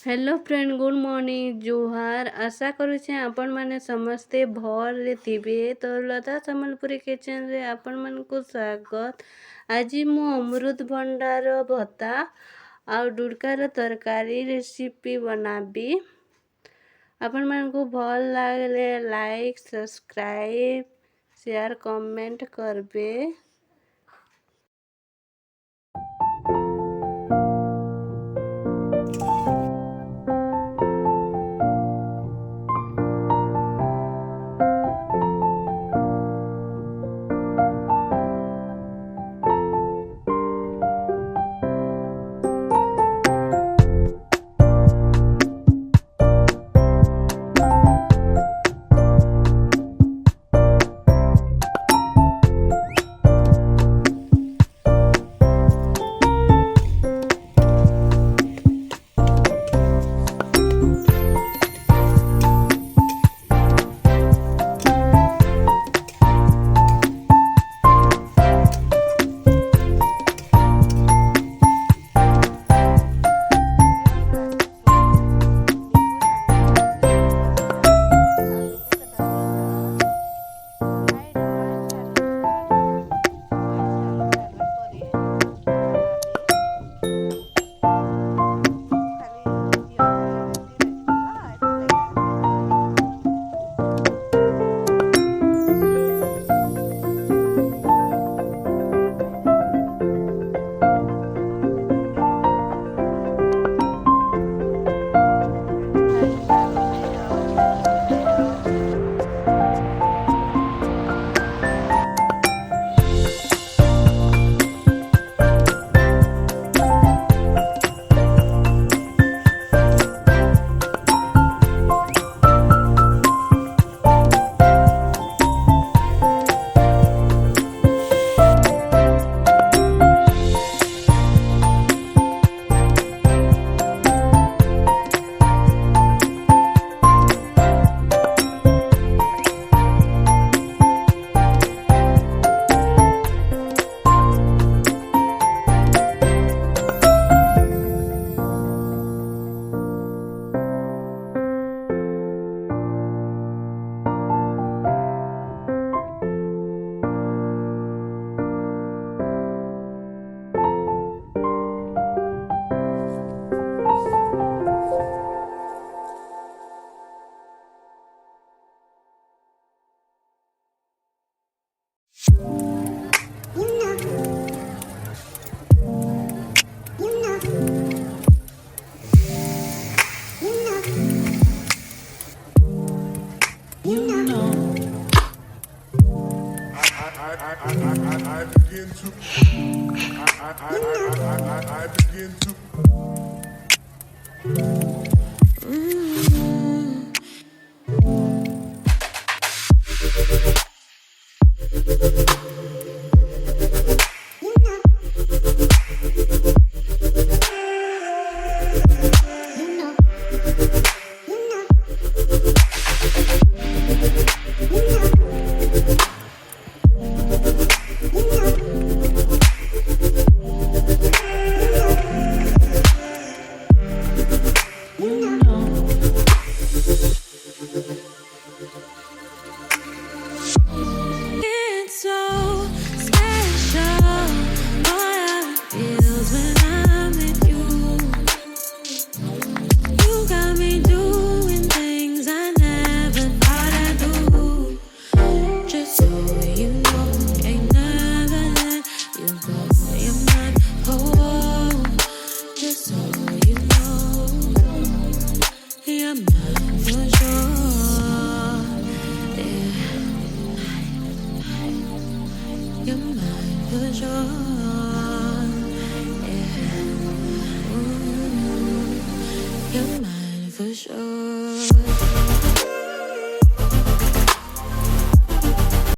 Hello friend, good morning जुहार। आशा करुचे आपण माने समस्ते भल थिबे। तरुलता sambalpuri किचन रे आपण मन को स्वागत। आज मु अमृत भंडार भत्ता आ डुडकार तरकारी रेसिपी बनाबी। आपण मन को भल लागले लाइक सब्सक्राइब शेयर कमेंट करबे। I begin to I begin It's so special. What it feels when I'm with you. You got me doing things I never thought I'd do. Just so you know, ain't never let you go. You're my whole. Just so you know, you're mine for sure. You're mine for sure. Yeah. Ooh, you're mine for sure.